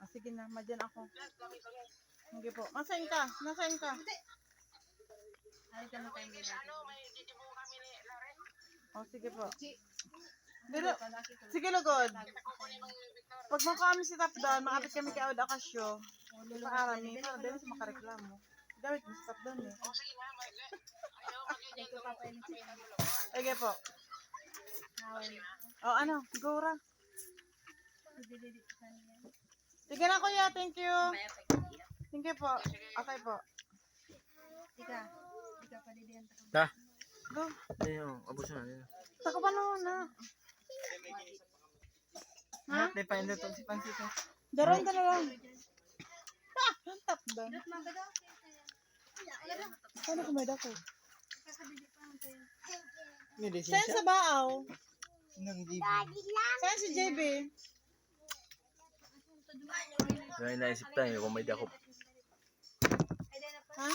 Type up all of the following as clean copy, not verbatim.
Sige na, madyan ako. Hindi po. Nasaan ka? Nasaan ka? Halika na tayo dito. Oh, sige po. Dilo. Sige, lugod. Pag makakami si Top down, makapit kami kay Auda Akasyo. Sa arami, para din sa makareklamo. Dawit mo si Top down eh. Sige po. Oh, ano? Gora. Sige na kuya, thank you. Thank you po. Okay po. Ika pa didihan. Ta. Go. Ayun, abos na. Saka pa naman na. Ha? Hindi pa ito si Pansito. Daron ka na lang. Top down. Paano kumeda ko? Hindi Saan sa Baaw? Nang GB. Saan si JB? Ngayon naisip tayo kung may di ako. Ha?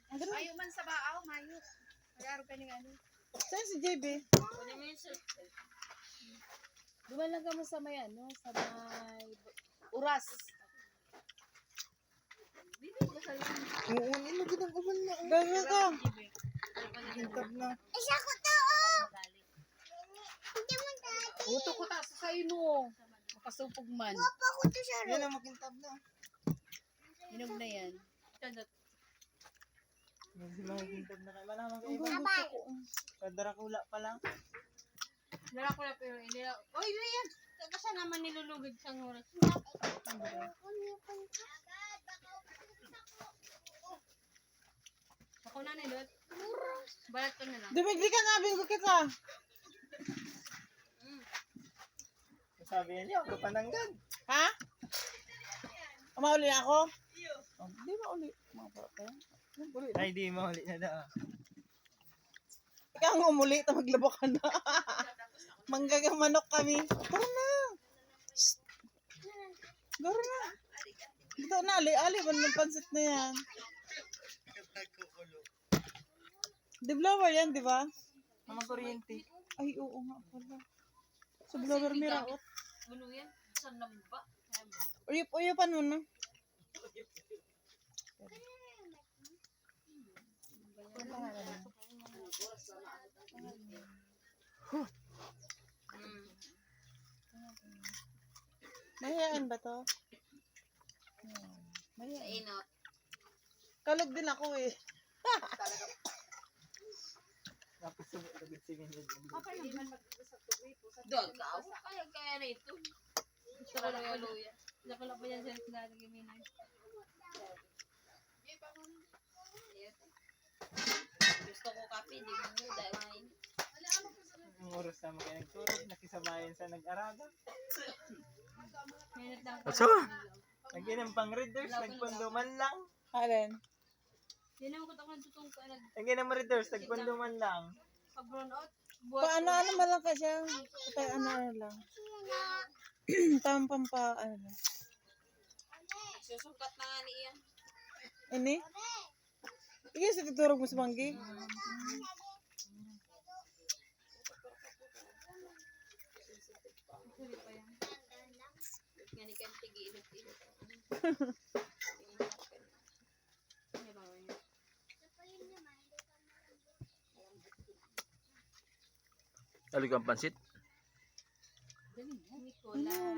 Mayo man sa baaw, mayo. Magaro ka ng ano. Saan si JB? Dumalang ka mo sa may ano, sa may Uras. Oo, ano ginang uman na. Gawin ko. Gintab na. Isa ko to, oh! Hindi mo dati. Uto ko ta sa ino. Makasupog man. Papa ko to sa Yan ang makintab na. Inog na yan. Hindi makintab na kayo. Malaman kayo. Gusto ko. Kadarakula pa lang. Dala ko na pero hindi na. Oy, yan. Kasi naman nilulugod sa oras. Ako na nilot. Balat ko na lang. Dumigli ka nga, bingo kita. Sabi niya, ako pananggan. Ha? Mauli na ako? Hindi mauli. Mga papa. Uli na. Ay, di mahuli na daw. Ikaw ang umuli, maglabo ka na. Manggagamanok kami. Tara na. Shhh. Garo na. Dito na, ali-ali. Walang pansit na yan. Di blower yan, di ba? Mga kuryente. Ay, oo nga pala. Sa blower miraot. Ano yan? Sa namba? Uyup-uyupan mo na. Mahiyaan ba to? Mahiyaan. Inot. Kalog din ako eh. Tapos sabot na good sige niya. Dog ka. Kaya na ito. Gusto ko lang luya. Gusto ko lang pa yan sa naglalagay minay. Gusto ko kape, di mo dahil main. Ang oras na mo kayo nagturog, nakisabayan sa nag-araga. Minute lang. Asa? Nag-inang pang readers, nagpunduman lang. Alin? Yan naman ko takong tutong ka Nag-inang readers, nagpunduman lang. nag-brown out. Paano mo lang ka siya? Patay ano lang. Tampang pa ano lang. Susukat na nga niya. Ini? Sige, sa tuturog mo sa manggi. Nga ni Kante giilot-ilot. Alig ang pansit. Nicola.